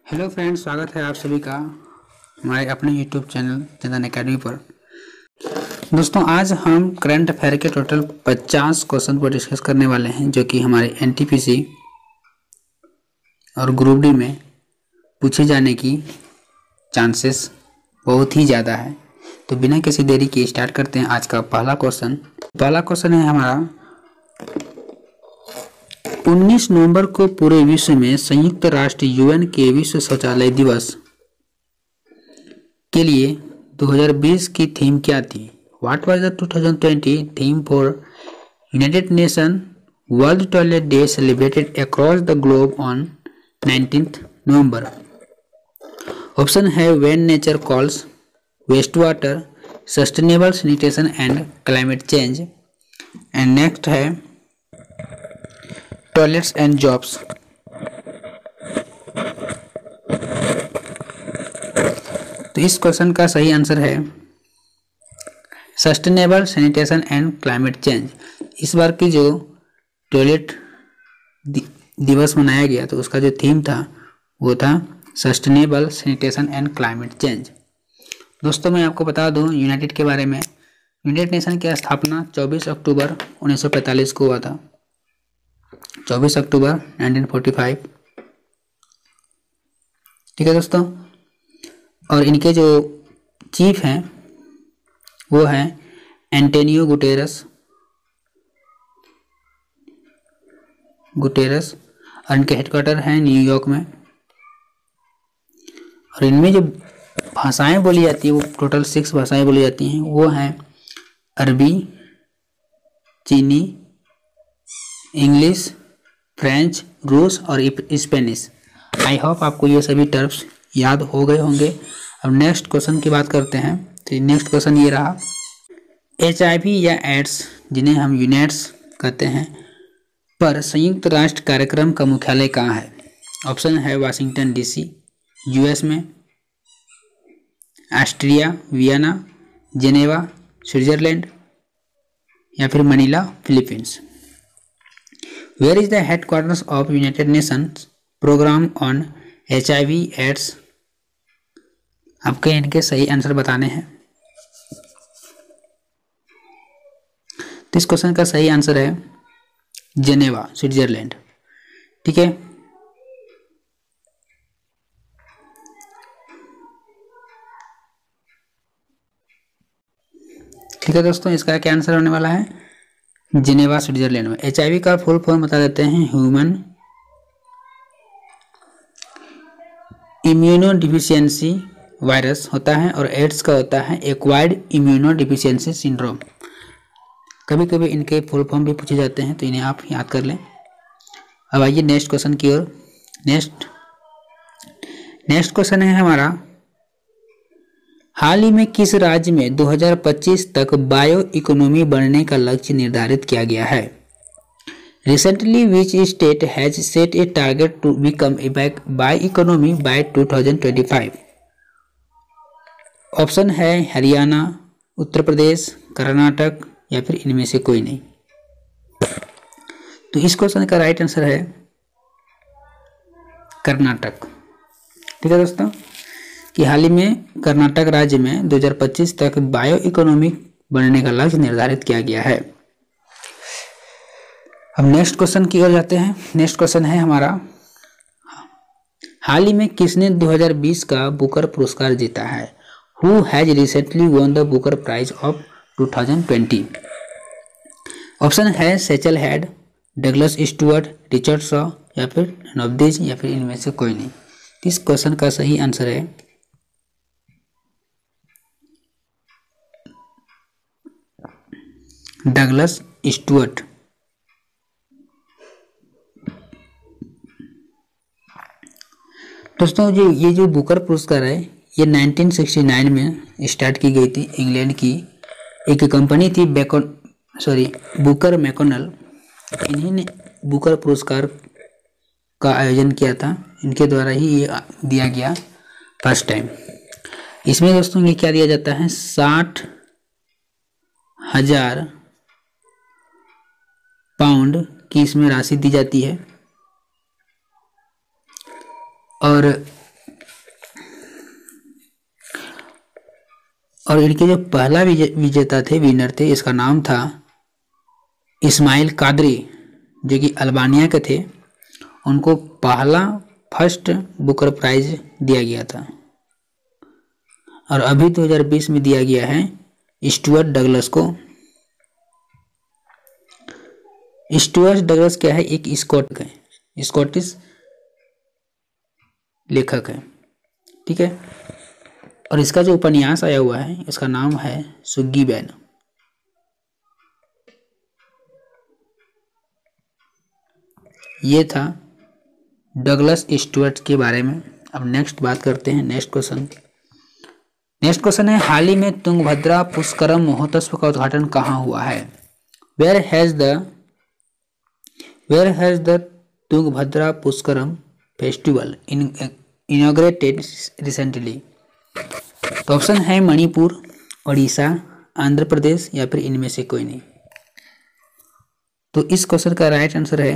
Hello friends, स्वागत है आप सभी का हमारे अपने यूट्यूब चैनल चंदन एकेडमी पर। दोस्तों, आज हम करंट अफेयर के टोटल 50 क्वेश्चन पर डिस्कस करने वाले हैं, जो कि हमारे एनटीपीसी और ग्रुप डी में पूछे जाने की चांसेस बहुत ही ज़्यादा है। तो बिना किसी देरी के स्टार्ट करते हैं आज का पहला क्वेश्चन है हमारा, 19 नवंबर को पूरे विश्व में संयुक्त राष्ट्र यूएन के विश्व शौचालय दिवस के लिए 2020 की थीम क्या थी? What was the 2020 theme for United Nation World Toilet Day celebrated across the globe on 19th November? Option है when nature calls, waste water, sustainable sanitation and climate change, and next है toilets and jobs. तो इस question का सही answer है sustainable sanitation and climate change. इस बार की जो टॉयलेट दिवस मनाया गया तो उसका जो थीम था वो था sustainable sanitation and climate change. दोस्तों, मैं आपको बता दूं यूनाइटेड के बारे में। यूनाइटेड नेशन की स्थापना 24 अक्टूबर 1945 को हुआ था। 24 अक्टूबर 1945। ठीक है दोस्तों, और इनके जो चीफ हैं वो हैं एंटोनियो गुटेरस, और इनके हेडक्वार्टर हैं न्यूयॉर्क में। और इनमें जो भाषाएं बोली जाती है वो टोटल 6 भाषाएं बोली जाती हैं। वो हैं अरबी, चीनी, इंग्लिश, फ्रेंच, रूस और स्पेनिश। आई होप आपको ये सभी टर्म्स याद हो गए होंगे। अब नेक्स्ट क्वेश्चन की बात करते हैं। तो नेक्स्ट क्वेश्चन ये रहा, HIV या एड्स, जिन्हें हम यूनेट्स कहते हैं, पर संयुक्त राष्ट्र कार्यक्रम का मुख्यालय कहाँ है? ऑप्शन है वाशिंगटन DC US में, ऑस्ट्रिया वियना, जेनेवा स्विट्जरलैंड, या फिर Manila Philippines. Where is the headquarters of United Nations Program on HIV AIDS? आपके इनके सही आंसर बताने हैं। तो इस क्वेश्चन का सही आंसर है जेनेवा स्विट्जरलैंड। ठीक है, दोस्तों, इसका क्या आंसर होने वाला है? जिनेवा स्विट्जरलैंड में। HIV का फुल फॉर्म बता देते हैं, ह्यूमन इम्यूनो डिफिशियंसी वायरस होता है, और एड्स का होता है एक्वायर्ड इम्यूनो डिफिशियंसी सिंड्रोम। कभी कभी इनके फुल फॉर्म भी पूछे जाते हैं, तो इन्हें आप याद कर लें। अब आइए नेक्स्ट क्वेश्चन की ओर। नेक्स्ट क्वेश्चन है हमारा, हाल ही में किस राज्य में 2025 तक बायो इकोनॉमी बनने का लक्ष्य निर्धारित किया गया है? Recently, which state has set a target to become a bio economy by 2025? Option है हरियाणा, उत्तर प्रदेश, कर्नाटक, या फिर इनमें से कोई नहीं। तो इस क्वेश्चन का राइट आंसर है कर्नाटक। ठीक है दोस्तों, कि हाल ही में कर्नाटक राज्य में 2025 तक बायो इकोनॉमी बनने का लक्ष्य निर्धारित किया गया है। अब नेक्स्ट क्वेश्चन की ओर जाते हैं। नेक्स्ट क्वेश्चन है हमारा, हाल ही में किसने 2020 का बुकर पुरस्कार जीता है? Who has recently won the Booker Prize of 2020? Option है सेचल हेड, डगलस स्टुअर्ट, रिचर्ड शॉ, या फिर नवदीज, या फिर इनमें से कोई नहीं। इस क्वेश्चन का सही आंसर है डगलस स्टुअर्ट। दोस्तों, ये जो बुकर पुरस्कार है ये 1969 में स्टार्ट की गई थी। इंग्लैंड की एक कंपनी थी बुकर मैकोनल, इन्हीं ने बुकर पुरस्कार का आयोजन किया था। इनके द्वारा ही ये दिया गया फर्स्ट टाइम। इसमें दोस्तों ये क्या दिया जाता है, 60,000 पाउंड की इसमें राशि दी जाती है, और और इनके जो पहला विजेता थे, विनर थे, इसका नाम था इस्माइल कादरी, जो कि अल्बानिया के थे। उनको पहला फर्स्ट बुकर प्राइज दिया गया था। और अभी 2020 में दिया गया है स्टुअर्ट डगलस को। स्टुअर्ट डगलस क्या है? एक स्कॉटिश लेखक है, ठीक है। और इसका जो उपन्यास आया हुआ है, इसका नाम है सुग्गी बैन। ये था डगलस स्टुअर्ट के बारे में। अब नेक्स्ट बात करते हैं, नेक्स्ट क्वेश्चन है, हाल ही में तुंगभद्रा पुष्करम महोत्सव का उद्घाटन कहाँ हुआ है? Where has the Tungabhadra Pushkaram festival inaugurated recently? तो ऑप्शन है मणिपुर, उड़ीसा, आंध्र प्रदेश या फिर इनमें से कोई नहीं। तो इस क्वेश्चन का राइट आंसर है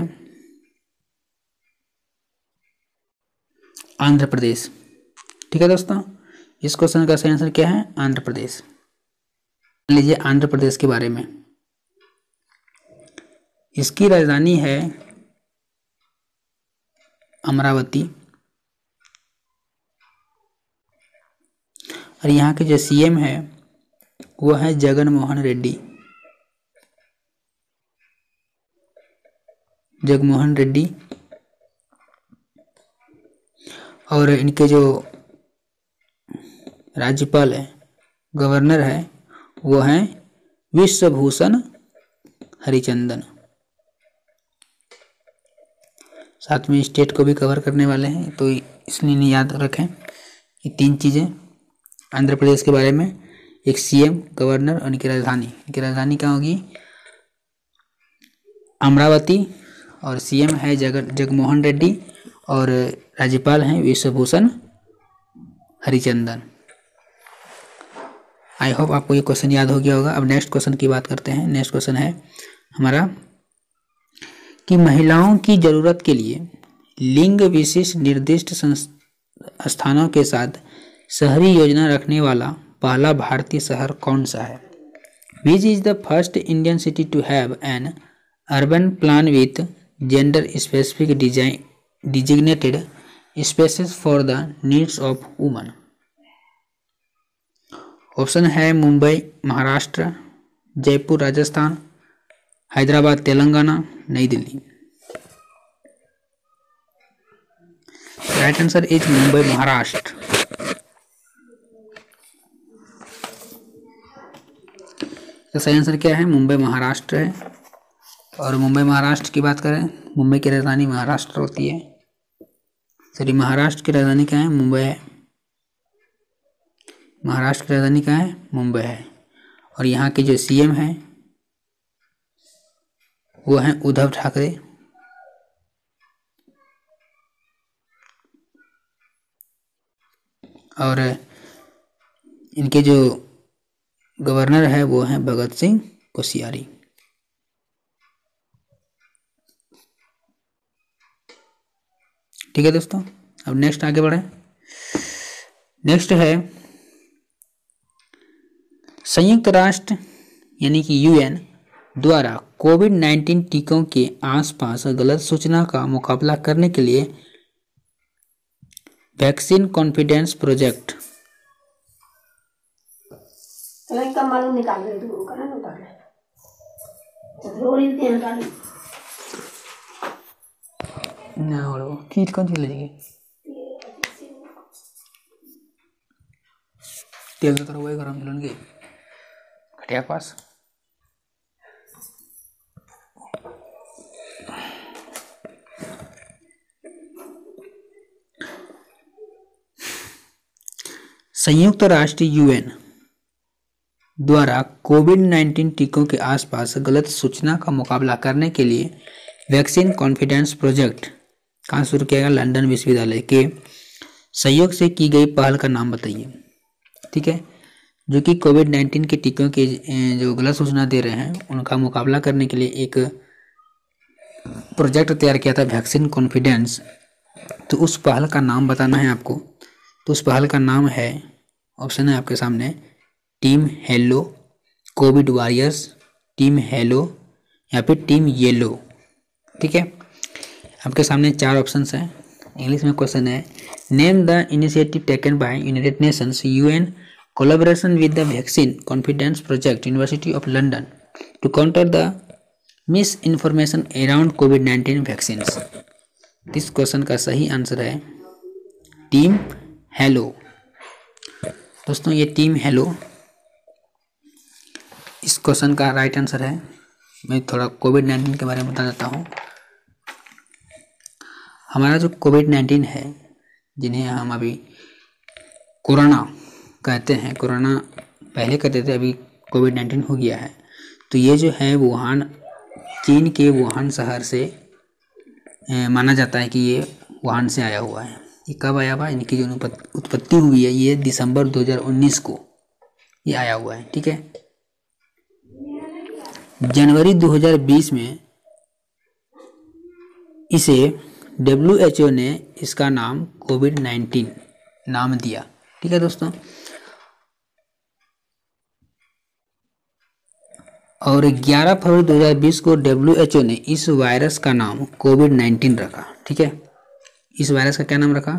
आंध्र प्रदेश, ठीक है दोस्तों। इस क्वेश्चन का सही आंसर क्या है? आंध्र प्रदेश। लीजिए आंध्र प्रदेश के बारे में, इसकी राजधानी है अमरावती। और यहाँ के जो सीएम है वो है जगन मोहन रेड्डी। जगमोहन रेड्डी। और इनके जो राज्यपाल है, गवर्नर है, वो हैं विश्वभूषण हरिचंदन। साथ में स्टेट को भी कवर करने वाले हैं, तो इसलिए याद रखें ये तीन चीज़ें आंध्र प्रदेश के बारे में। एक सीएम, गवर्नर और इनकी राजधानी क्या होगी? अमरावती। और सीएम है जगमोहन रेड्डी और राज्यपाल हैं विश्वभूषण हरिचंदन। आई होप आपको ये क्वेश्चन याद हो गया होगा। अब नेक्स्ट क्वेश्चन की बात करते हैं। नेक्स्ट क्वेश्चन है हमारा कि महिलाओं की जरूरत के लिए लिंग विशिष्ट निर्दिष्ट स्थानों के साथ शहरी योजना रखने वाला पहला भारतीय शहर कौन सा है? Which is the first Indian city to have an urban plan with gender specific designated spaces for the needs of women? Option है Mumbai Maharashtra, Jaipur Rajasthan, Hyderabad Telangana, New Delhi. Right answer is Mumbai Maharashtra. तो सही आंसर क्या है? मुंबई महाराष्ट्र है। और मुंबई महाराष्ट्र की बात करें, मुंबई की राजधानी महाराष्ट्र होती है। सॉरी, महाराष्ट्र की राजधानी क्या है? मुंबई है। महाराष्ट्र की राजधानी क्या है? मुंबई है। और यहाँ के जो सीएम हैं वो हैं उद्धव ठाकरे। और इनके जो गवर्नर है वो हैं भगत सिंह कोश्यारी। ठीक है दोस्तों, अब नेक्स्ट आगे बढ़े। नेक्स्ट है संयुक्त राष्ट्र यानी कि यूएन द्वारा कोविड-19 टीकों के आसपास गलत सूचना का मुकाबला करने के लिए वैक्सीन कॉन्फिडेंस प्रोजेक्ट तेल तो वही गरम मिलन के खटिया पास संयुक्त राष्ट्र यूएन द्वारा कोविड-19 टीकों के आसपास गलत सूचना का मुकाबला करने के लिए वैक्सीन कॉन्फिडेंस प्रोजेक्ट कहाँ शुरू किया गया? लंदन विश्वविद्यालय के सहयोग से की गई पहल का नाम बताइए। ठीक है, जो कि कोविड-19 के टीकों के जो गलत सूचना दे रहे हैं उनका मुकाबला करने के लिए एक प्रोजेक्ट तैयार किया था, वैक्सीन कॉन्फिडेंस। तो उस पहल का नाम बताना है आपको। तो उस पहल का नाम है, ऑप्शन है आपके सामने, team hello, Covid warriors, team hello या फिर टीम येलो। ठीक है, आपके सामने 4 ऑप्शंस हैं। इंग्लिश में क्वेश्चन है, name the initiative taken by United Nations UN collaboration with the vaccine confidence project university of London to counter the misinformation around कोविड-19 वैक्सीन। इस क्वेश्चन का सही आंसर है टीम हेलो। दोस्तों ये टीम हेलो इस question का right answer है। मैं थोड़ा कोविड-19 के बारे में बता देता हूँ। हमारा जो कोविड-19 है, जिन्हें हम अभी कोरोना कहते हैं, कोरोना पहले कहते थे, अभी कोविड-19 हो गया है। तो ये जो है वुहान, चीन के वुहान शहर से माना जाता है कि ये वुहान से आया हुआ है। ये कब आया हुआ है, इनकी जो उत्पत्ति हुई है ये दिसंबर 2019 को ये आया हुआ है। ठीक है, जनवरी 2020 में इसे WHO ने इसका नाम कोविड-19 नाम दिया। ठीक है दोस्तों, और 11 फरवरी 2020 को WHO ने इस वायरस का नाम कोविड-19 रखा। ठीक है, इस वायरस का क्या नाम रखा,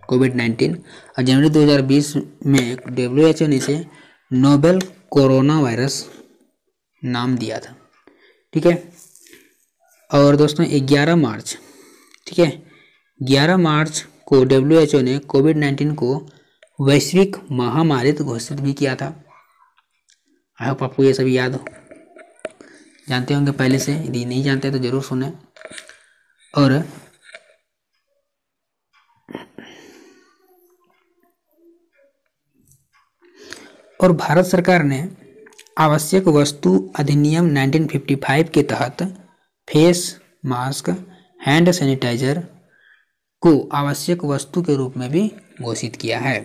कोविड-19। और जनवरी 2020 में WHO ने इसे नोवेल कोरोना वायरस नाम दिया था। ठीक है, और दोस्तों 11 मार्च, ठीक है, 11 मार्च को WHO ने कोविड-19 को वैश्विक महामारी घोषित भी किया था। आई होप आपको ये सभी याद हो, जानते होंगे पहले से, यदि नहीं जानते तो जरूर सुने। और भारत सरकार ने आवश्यक वस्तु अधिनियम 1955 के तहत फेस मास्क, हैंड सैनिटाइजर को आवश्यक वस्तु के रूप में भी घोषित किया है।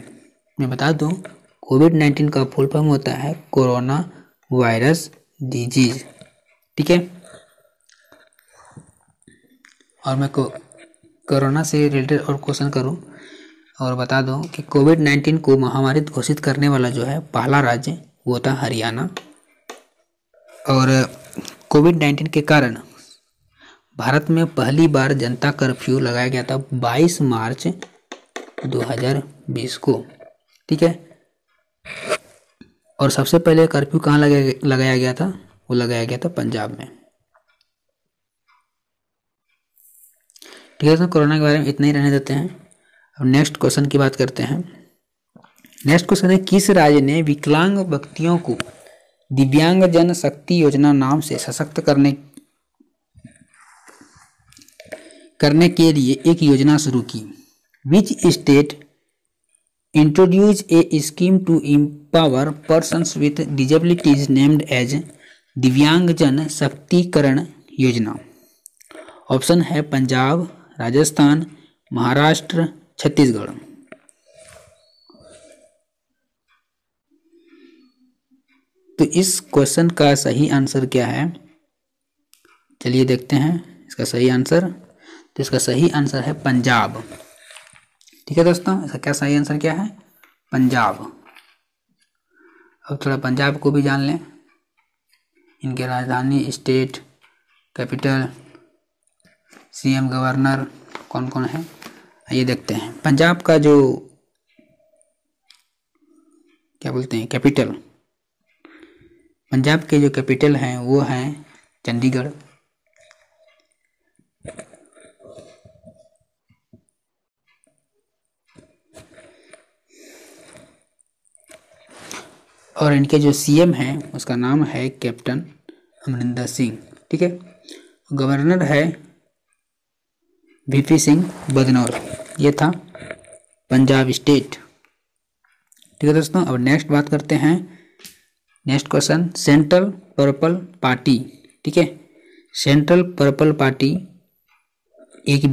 मैं बता दूं, कोविड-19 का फुल फॉर्म होता है कोरोना वायरस डिजीज। ठीक है, और मैं कोरोना से रिलेटेड और क्वेश्चन करूं और बता दूं कि कोविड-19 को महामारी घोषित करने वाला जो है पहला राज्य वो था हरियाणा। और कोविड-19 के कारण भारत में पहली बार जनता कर्फ्यू लगाया गया था 22 मार्च 2020 को। ठीक है, और सबसे पहले कर्फ्यू कहाँ लगाया गया था, वो लगाया गया था पंजाब में। ठीक है, तो कोरोना के बारे में इतना ही रहने देते हैं। अब नेक्स्ट क्वेश्चन की बात करते हैं। नेक्स्ट क्वेश्चन है, किस राज्य ने विकलांग व्यक्तियों को दिव्यांग जन शक्ति योजना नाम से सशक्त करने के लिए एक योजना शुरू की? Which state introduce a scheme to empower persons with disabilities named as Divyang Jan शक्तिकरण योजना? ऑप्शन है पंजाब, राजस्थान, महाराष्ट्र, छत्तीसगढ़। तो इस क्वेश्चन का सही आंसर क्या है, चलिए देखते हैं इसका सही आंसर। तो इसका सही आंसर है पंजाब। ठीक है दोस्तों, इसका क्या सही आंसर क्या है, पंजाब। अब थोड़ा पंजाब को भी जान लें, इनके राजधानी, स्टेट कैपिटल, सीएम, गवर्नर कौन कौन है, ये देखते हैं। पंजाब का जो क्या बोलते हैं कैपिटल, पंजाब के जो कैपिटल हैं वो हैं चंडीगढ़। और इनके जो सीएम हैं उसका नाम है कैप्टन अमरिंदर सिंह। ठीक है, गवर्नर है वीपी सिंह बदनौर। ये था पंजाब स्टेट। ठीक है दोस्तों, अब नेक्स्ट बात करते हैं। Next question, central purple party. ठीक है, सेंट्रल पर्पल पार्टी एक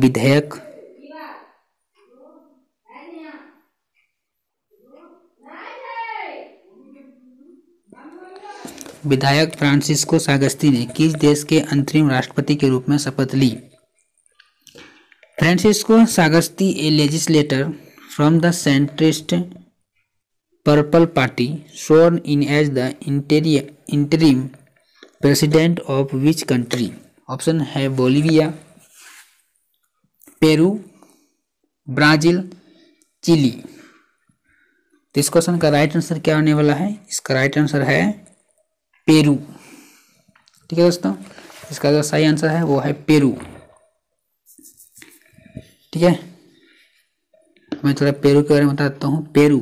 विधायक फ्रांसिस्को सागस्ती ने किस देश के अंतरिम राष्ट्रपति के रूप में शपथ ली? Francisco Sagasti, a legislator from the centrist Purple Party sworn in as the interim president of which country? Option है बोलिविया, पेरू, ब्राजील, चिली। तो इस क्वेश्चन का राइट आंसर क्या होने वाला है? इसका राइट आंसर है पेरू। ठीक है दोस्तों, इसका जो सही आंसर है वो है पेरू। ठीक है, मैं थोड़ा पेरू के बारे में बताता हूँ। पेरू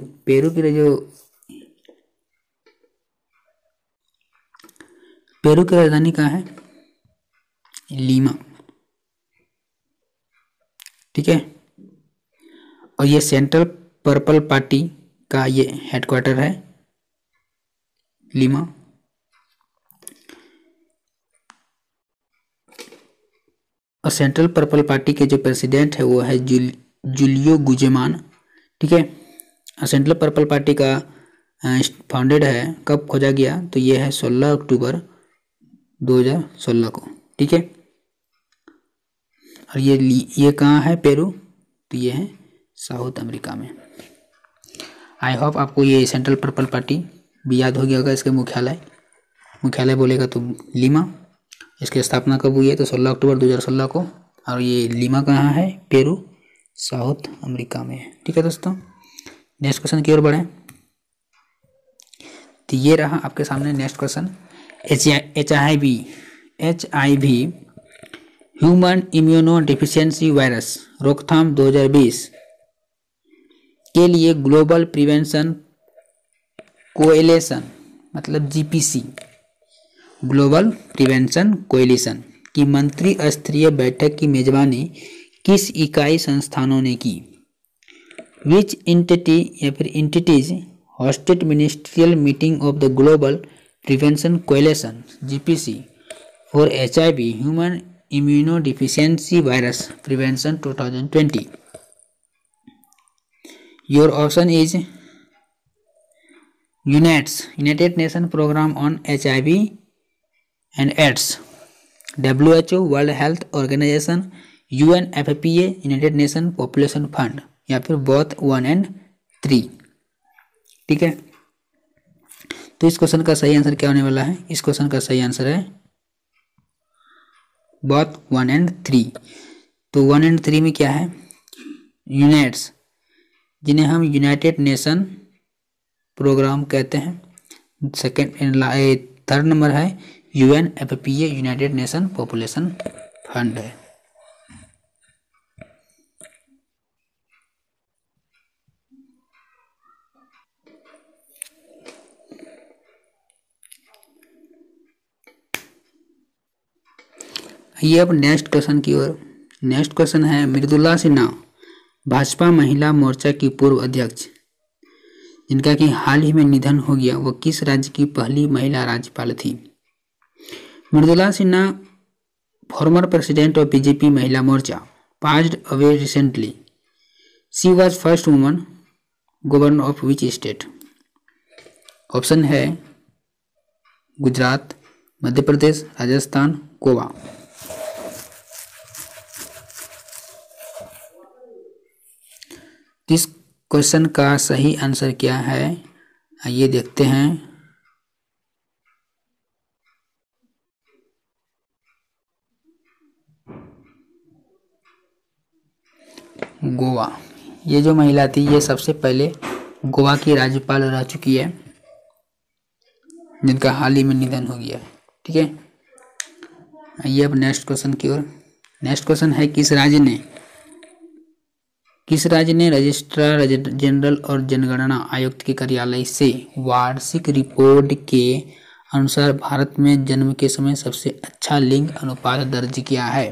की राजधानी कहाँ है? लीमा। ठीक है, और ये सेंट्रल पर्पल पार्टी का ये हेडक्वार्टर है लीमा। और सेंट्रल पर्पल पार्टी के जो प्रेसिडेंट है वो है जूलियो गुजेमान। ठीक है, और सेंट्रल पर्पल पार्टी का फाउंडेड है, कब खोजा गया? तो ये है 16 अक्टूबर 2016 को। ठीक है, और ये कहाँ है? पेरू। तो ये है साउथ अमेरिका में। आई होप आपको ये सेंट्रल पर्पल पार्टी भी याद हो गया होगा। इसके मुख्यालय बोलेगा तो लीमा। इसकी स्थापना कब हुई है? तो 16 अक्टूबर 2016 को। और ये लीमा कहाँ है? पेरू, साउथ अमेरिका में। ठीक है दोस्तों, नेक्स्ट क्वेश्चन की ओर बढ़ें। तो ये रहा आपके सामने next question. HIV human immuno deficiency virus रोकथाम 2020 के लिए ग्लोबल प्रिवेंशन कोएलिशन मतलब GPC ग्लोबल प्रिवेंशन कोएलिशन की मंत्री स्तरीय बैठक की मेजबानी किस इकाई संस्थानों ने की? विच एंटिटी या फिर entities hosted ministerial meeting of the Global Prevention Coalition (GPC) for HIV Human Immunodeficiency Virus Prevention 2020. Your option is UNAIDS United Nations Program on HIV and AIDS, WHO World Health Organization, UNFPA United Nations Population Fund या फिर both 1 and 3। ठीक है, तो इस question का सही answer क्या होने वाला है? इस क्वेश्चन का सही आंसर है both 1 and 3। तो 1 and 3 में क्या है? यूनाइट्स, जिन्हें हम यूनाइटेड नेशन प्रोग्राम कहते हैं। थर्ड नंबर है UNFPA United nation population fund है। ये अब नेक्स्ट क्वेश्चन की ओर। नेक्स्ट क्वेश्चन है मृदुला सिन्हा भाजपा महिला मोर्चा की पूर्व अध्यक्ष जिनका कि हाल ही में निधन हो गया, वो किस राज्य की पहली महिला राज्यपाल थी? Mridula Sinha former president of BJP महिला मोर्चा passed away recently. She was first woman governor of which state? Option है गुजरात, मध्य प्रदेश, राजस्थान, गोवा। इस क्वेश्चन का सही आंसर क्या है आइए देखते हैं। गोवा। ये जो महिला थी ये सबसे पहले गोवा की राज्यपाल रह चुकी है जिनका हाल ही में निधन हो गया है। ठीक है, आइए अब नेक्स्ट क्वेश्चन की ओर। नेक्स्ट क्वेश्चन है किस राज्य ने रजिस्ट्रार जनरल और जनगणना आयुक्त के कार्यालय से वार्षिक रिपोर्ट के अनुसार भारत में जन्म के समय सबसे अच्छा लिंग अनुपात दर्ज किया है?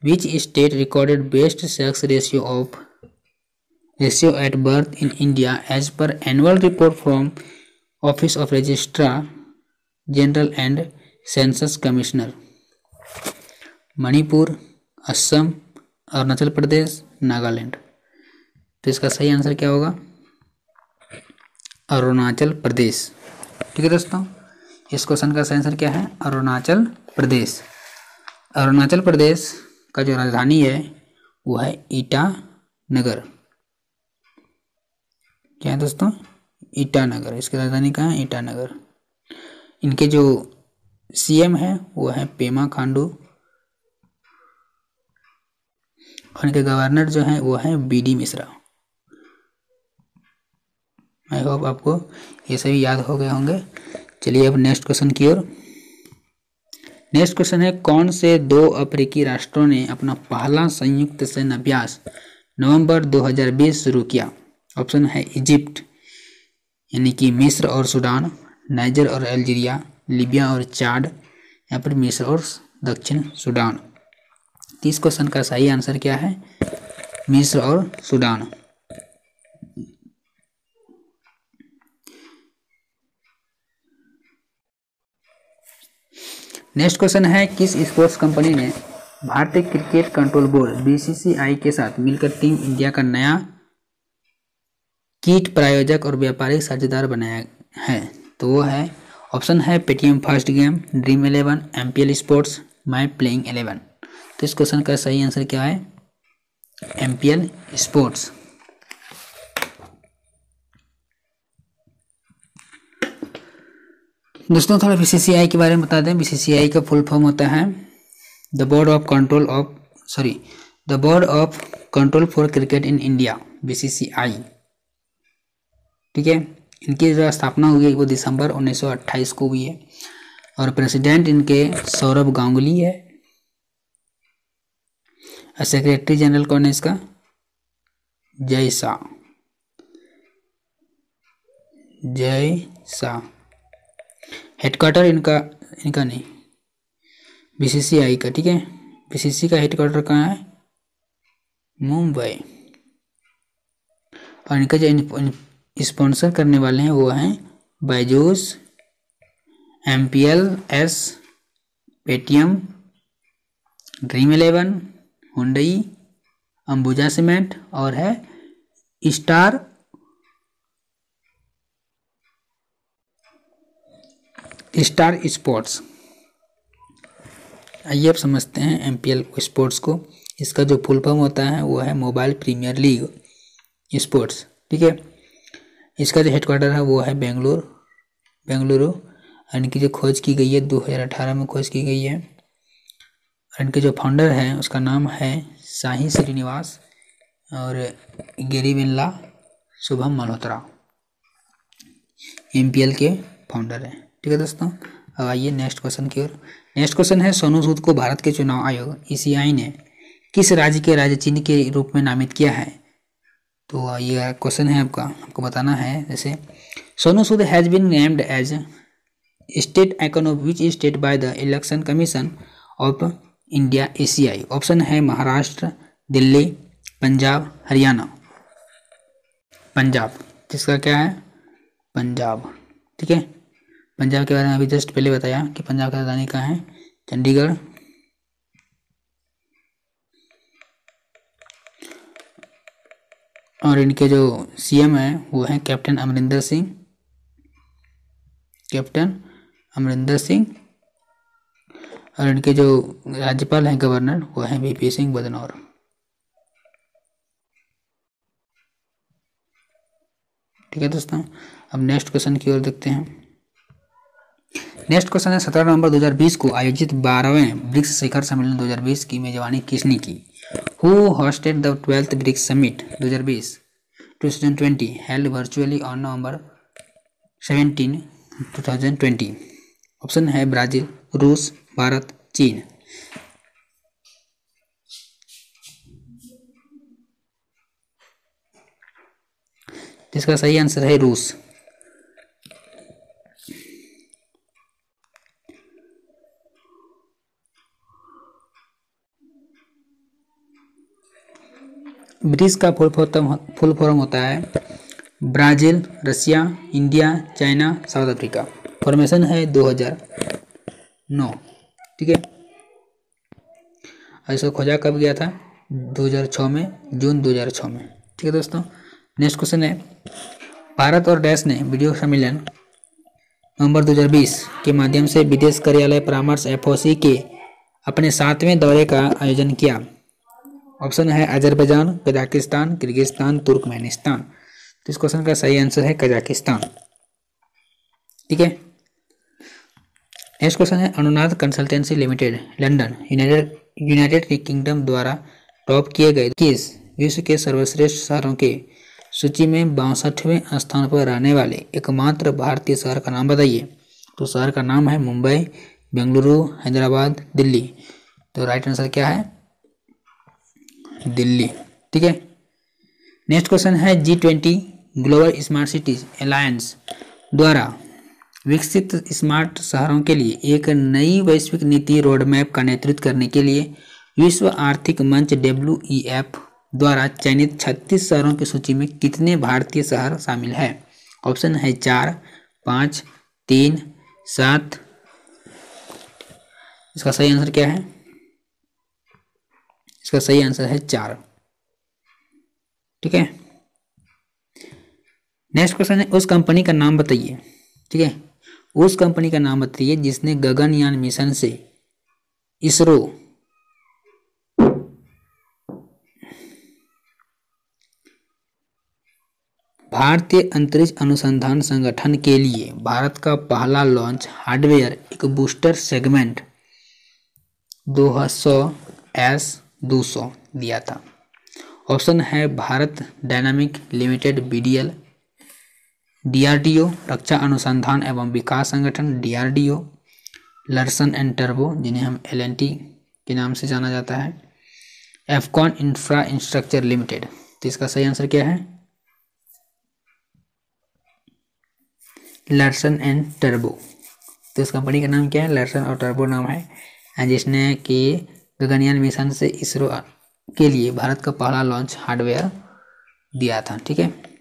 Which state recorded best sex ratio at birth in India as per annual report from Office of Registrar General and Census Commissioner? Manipur, Assam, Arunachal Pradesh, Nagaland. तो इसका सही आंसर क्या होगा? अरुणाचल प्रदेश। ठीक है दोस्तों, इस क्वेश्चन का सही आंसर क्या है? अरुणाचल प्रदेश। अरुणाचल प्रदेश का जो राजधानी है वो है ईटानगर। क्या है दोस्तों? ईटानगर, इसकी राजधानी कहाँ है? ईटानगर। इनके जो सीएम है वो है पेमा खांडू और इनके गवर्नर जो है वो है बीडी मिश्रा। आई होप आपको ये सभी याद हो गए होंगे। चलिए अब नेक्स्ट क्वेश्चन की ओर। नेक्स्ट क्वेश्चन है, कौन से 2 अफ्रीकी राष्ट्रों ने अपना पहला संयुक्त सैन्य अभ्यास नवंबर 2020 शुरू किया? ऑप्शन है इजिप्ट यानी कि मिस्र और सूडान, नाइजर और अल्जीरिया, लीबिया और चाड, या फिर मिस्र और दक्षिण सूडान। 30 क्वेश्चन का सही आंसर क्या है? मिस्र और सूडान। नेक्स्ट क्वेश्चन है, किस स्पोर्ट्स कंपनी ने भारतीय क्रिकेट कंट्रोल बोर्ड बीसीसीआई के साथ मिलकर टीम इंडिया का नया कीट प्रायोजक और व्यापारिक साझेदार बनाया है? तो वो है, ऑप्शन है Paytm First game, Dream 11, MPL Sports, My Playing 11। तो इस क्वेश्चन का सही आंसर क्या है? MPL Sports. दोस्तों थोड़ा बीसीसीआई के बारे में बता दें। बीसीसीआई का फुल फॉर्म होता है the board of control for cricket in India, BCCI. ठीक है, इनकी जो स्थापना हुई वो दिसंबर 1928 को हुई है और प्रेसिडेंट इनके सौरभ गांगुली है और सेक्रेटरी जनरल कौन है इसका? जय शाह। हेडक्वार्टर इनका नहीं, बीसीसीआई का। ठीक है, बीसीसी का हेडक्वार्टर कहाँ है? मुंबई। और इनका जो स्पॉन्सर करने वाले हैं वो हैं Byju's, MPL S, Paytm, dream 11, Hyundai, Ambuja cement और है स्टार स्पोर्ट्स। आइए अब समझते हैं एमपीएल स्पोर्ट्स को। इसका जो फुल फॉर्म होता है वो है मोबाइल प्रीमियर लीग स्पोर्ट्स। ठीक है, इसका जो हेडक्वार्टर है वो है बेंगलुरु। इनकी जो खोज की गई है 2018 में खोज की गई है और इनके जो फाउंडर हैं उसका नाम है साही श्रीनिवास और गेरी बिरला, शुभम मल्होत्रा एमपीएल के फाउंडर हैं। ठीक है दोस्तों, अब आइए नेक्स्ट क्वेश्चन की ओर। नेक्स्ट क्वेश्चन है, सोनू सूद को भारत के चुनाव आयोग ईसीआई ने किस राज्य के राज्य चिन्ह के रूप में नामित किया है? तो ये क्वेश्चन है आपको बताना है। जैसे Sonu Sood has been named as state icon of which state by the Election Commission of India ECI? Option है महाराष्ट्र, दिल्ली, पंजाब, हरियाणा। पंजाब, जिसका क्या है? पंजाब। ठीक है, पंजाब के बारे में अभी जस्ट पहले बताया कि पंजाब की राजधानी कहाँ है? चंडीगढ़। और इनके जो सीएम है वो है कैप्टन अमरिंदर सिंह और इनके जो राज्यपाल हैं गवर्नर वो है वीपी सिंह बदनौर। ठीक है दोस्तों, अब नेक्स्ट क्वेश्चन की ओर देखते हैं। नेक्स्ट क्वेश्चन है, 17 नवंबर 2020 को आयोजित 12वें ब्रिक्स शिखर सम्मेलन 2020 की मेजबानी किसने की? Who hosted the 12th BRICS summit 2020 held virtually on November 17, 2020? Option है ब्राजील, रूस, भारत, चीन। जिसका सही आंसर है रूस। ब्रिक्स का फुल फॉर्म होता है Brazil, Russia, India, China, South Africa. Formation है 2009। ठीक है, ऐसा खोजा कब गया था? 2006 में, जून 2006 में। ठीक है दोस्तों, नेक्स्ट क्वेश्चन है, भारत और डैश ने वीडियो सम्मेलन नवंबर 2020 के माध्यम से विदेश कार्यालय परामर्श एफओसी के अपने 7वें दौरे का आयोजन किया। ऑप्शन है अजरबैजान, कजाकिस्तान, किर्गिस्तान, तुर्कमेनिस्तान। तो इस क्वेश्चन का सही आंसर है कजाकिस्तान। ठीक है। नेक्स्ट क्वेश्चन है अनुनाद consultancy limited London United kingdom द्वारा टॉप किए गए किस विश्व के सर्वश्रेष्ठ शहरों के सूची में 62वें स्थान पर रहने वाले एकमात्र भारतीय शहर का नाम बताइए। तो शहर का नाम है मुंबई, बेंगलुरु, हैदराबाद, दिल्ली। तो राइट आंसर क्या है? दिल्ली। ठीक है। नेक्स्ट क्वेश्चन है G20 global smart cities alliance द्वारा विकसित स्मार्ट शहरों के लिए एक नई वैश्विक नीति रोड मैप का नेतृत्व करने के लिए विश्व आर्थिक मंच WEF द्वारा चयनित 36 शहरों की सूची में कितने भारतीय शहर शामिल है? ऑप्शन है 4, 5, 3, 7। इसका सही आंसर क्या है? इसका सही आंसर है 4। ठीक है। नेक्स्ट क्वेश्चन है उस कंपनी का नाम बताइए। ठीक है। उस कंपनी का नाम बताइए जिसने गगनयान मिशन से इसरो भारतीय अंतरिक्ष अनुसंधान संगठन के लिए भारत का पहला लॉन्च हार्डवेयर एक बूस्टर सेगमेंट 200S200 दिया था। ऑप्शन है Bharat dynamic limited BDL, DRDO रक्षा अनुसंधान एवं विकास संगठन DRDO, लर्सन एंड टर्बो जिन्हें हम LNT के नाम से जाना जाता है, एफकॉन इंफ्रास्ट्रक्चर लिमिटेड। तो इसका सही आंसर क्या है? लर्सन एंड टर्बो। तो इस कंपनी का नाम क्या है? लर्सन और टर्बो नाम है, जिसने कि गगनयान मिशन से इसरो के लिए भारत का पहला लॉन्च हार्डवेयर दिया था। ठीक है।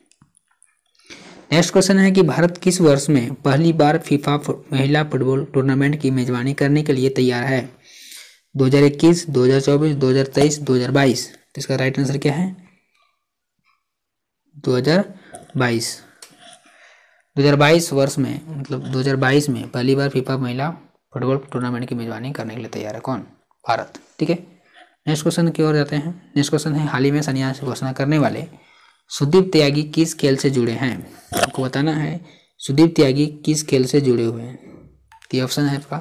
नेक्स्ट क्वेश्चन है कि भारत किस वर्ष में पहली बार फीफा महिला फुटबॉल टूर्नामेंट की मेजबानी करने के लिए तैयार है? 2021, 2024, 2023, 2022। तो इसका राइट आंसर क्या है? 2022। 2022 वर्ष में, मतलब 2022 में पहली बार फीफा महिला फुटबॉल टूर्नामेंट की मेजबानी करने के लिए तैयार है। कौन? भारत। ठीक है। नेक्स्ट क्वेश्चन की ओर जाते हैं। नेक्स्ट क्वेश्चन है हाल ही में संन्यास की घोषणा करने वाले सुदीप त्यागी किस खेल से जुड़े हैं? आपको बताना है सुदीप त्यागी किस खेल से जुड़े हुए हैं। तो ऑप्शन है आपका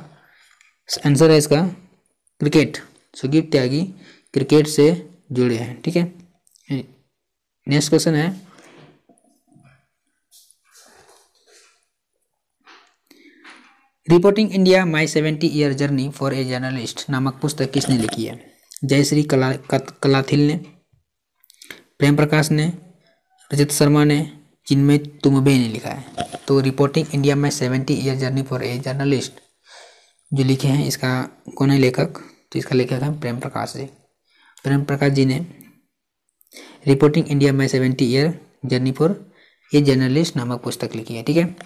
आंसर है इसका क्रिकेट। सुदीप त्यागी क्रिकेट से जुड़े हैं। ठीक है। नेक्स्ट क्वेश्चन है reporting India my 70 year journey for a journalist नामक पुस्तक किसने लिखी है? जयश्री कलाथिल ने, प्रेम प्रकाश ने, रजत शर्मा ने, चिन्मय तुम्बे ने लिखा है। तो reporting India my 70 year journey for a journalist जो लिखे हैं, इसका कौन है लेखक? तो इसका लेखक है प्रेम प्रकाश जी। प्रेम प्रकाश जी ने reporting India my 70 year journey for a journalist नामक पुस्तक लिखी है। ठीक है।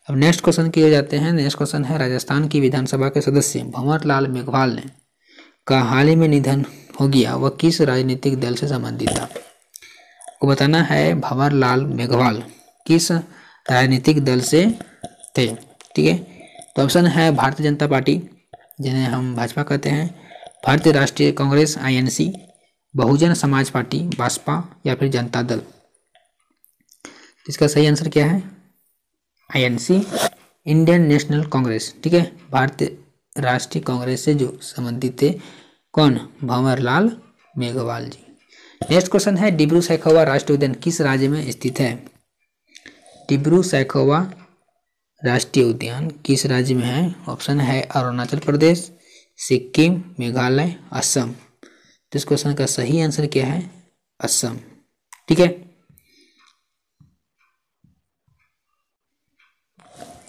अब नेक्स्ट क्वेश्चन की ओर जाते हैं। नेक्स्ट क्वेश्चन है राजस्थान की विधानसभा के सदस्य भंवर लाल मेघवाल ने का हाल ही में निधन हो गया, वह किस राजनीतिक दल से संबंधित था? को बताना है भंवर लाल मेघवाल किस राजनीतिक दल से थे। ठीक है। तो ऑप्शन है भारतीय जनता पार्टी जिन्हें हम भाजपा कहते हैं, भारतीय राष्ट्रीय कांग्रेस INC, बहुजन समाज पार्टी बसपा, या फिर जनता दल। इसका सही आंसर क्या है? INC Indian national Congress. ठीक है। भारतीय राष्ट्रीय कांग्रेस से जो संबंधित थे। कौन? भंवर लाल मेघवाल जी। नेक्स्ट क्वेश्चन है डिब्रू सैखोवा राष्ट्रीय उद्यान किस राज्य में स्थित है? डिब्रू सैखोवा राष्ट्रीय उद्यान किस राज्य में है? ऑप्शन है अरुणाचल प्रदेश, सिक्किम, मेघालय, असम। तो इस क्वेश्चन का सही आंसर क्या है? असम। ठीक है।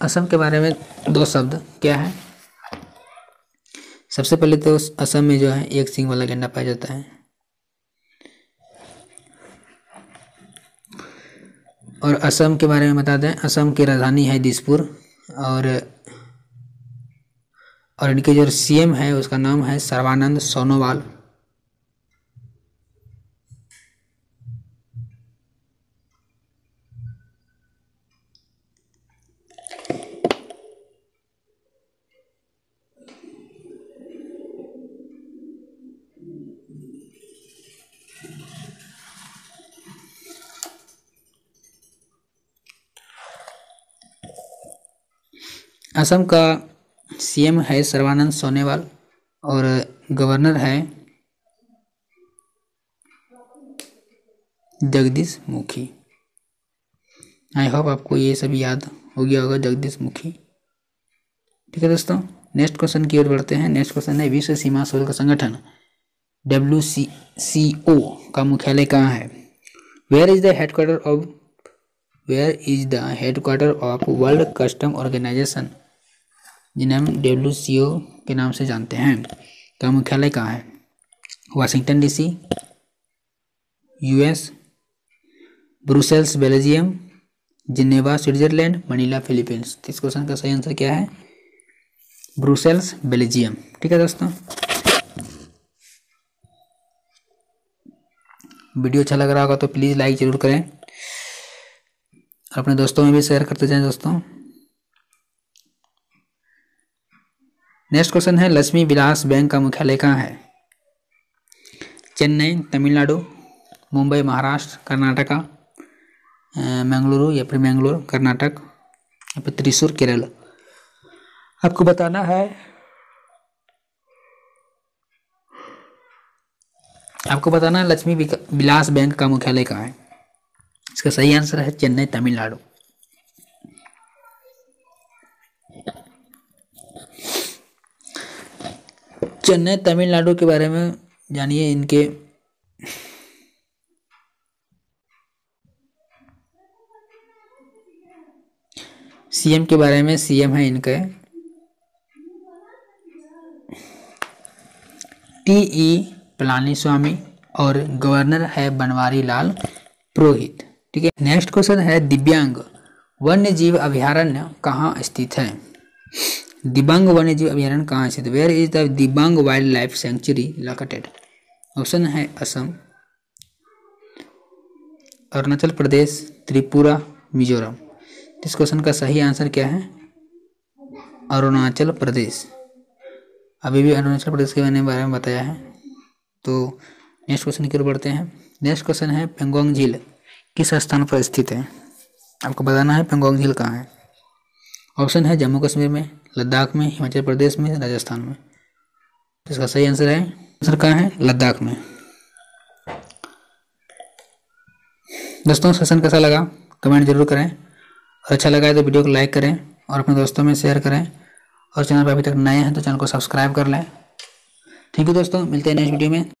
असम के बारे में दो शब्द क्या है? सबसे पहले तो असम में जो है एक सींग वाला गैंडा पाया जाता है, और असम के बारे में बता दें असम की राजधानी है दिसपुर, और इनके जो CM है उसका नाम है सर्बानंद सोनोवाल। असम का सीएम है सर्बानंद सोनोवाल और गवर्नर है जगदीश मुखी। आई होप आपको ये सब याद हो गया होगा, जगदीश मुखी। ठीक है दोस्तों, नेक्स्ट क्वेश्चन की ओर बढ़ते हैं। नेक्स्ट क्वेश्चन है विश्व सीमा शुल्क संगठन WCO का मुख्यालय कहाँ है? Where is the headquarter of World Custom Organization, जिन्हें हम WCO के नाम से जानते हैं, का मुख्यालय कहाँ है? Washington DC, US, Brussels Belgium, Geneva Switzerland, Manila Philippines. इस क्वेश्चन का सही आंसर क्या है? Brussels Belgium. ठीक है दोस्तों, वीडियो अच्छा लग रहा होगा तो प्लीज़ लाइक जरूर करें, अपने दोस्तों में भी शेयर करते जाएं दोस्तों। नेक्स्ट क्वेश्चन है लक्ष्मी विलास बैंक का मुख्यालय कहाँ है? चेन्नई तमिलनाडु, मुंबई महाराष्ट्र, कर्नाटका, मंगलुरु या फिर मैंगलोर कर्नाटक, या फिर त्रिशूर केरल। आपको बताना है लक्ष्मी विलास बैंक का मुख्यालय कहाँ है। इसका सही आंसर है चेन्नई तमिलनाडु। चेन्नई तमिलनाडु के बारे में जानिए, इनके सीएम के बारे में। सीएम है इनके TE पलानीस्वामी और गवर्नर है बनवारी लाल पुरोहित। ठीक है, नेक्स्ट क्वेश्चन है दिव्यांग वन्य जीव अभयारण्य कहाँ स्थित है? दिबांग वन्य जीव अभयारण्य कहाँ स्थित? Where is the Dibang wildlife sanctuary located? Option है असम, अरुणाचल प्रदेश, त्रिपुरा, मिजोरम। इस क्वेश्चन का सही आंसर क्या है? अरुणाचल प्रदेश। अभी भी अरुणाचल प्रदेश के बारे में बताया है। तो नेक्स्ट क्वेश्चन की ओर बढ़ते हैं। नेक्स्ट क्वेश्चन है पेंगोंग झील किस स्थान पर स्थित है? आपको बताना है पेंगोंग झील कहाँ है। ऑप्शन है जम्मू कश्मीर में, लद्दाख में, हिमाचल प्रदेश में, राजस्थान में। इसका सही आंसर है, आंसर कहाँ है? लद्दाख में। दोस्तों सेशन कैसा लगा कमेंट जरूर करें, और अच्छा लगा है तो वीडियो को लाइक करें और अपने दोस्तों में शेयर करें, और चैनल पर अभी तक नए हैं तो चैनल को सब्सक्राइब कर लें। थैंक यू दोस्तों, मिलते हैं नेक्स्ट वीडियो में।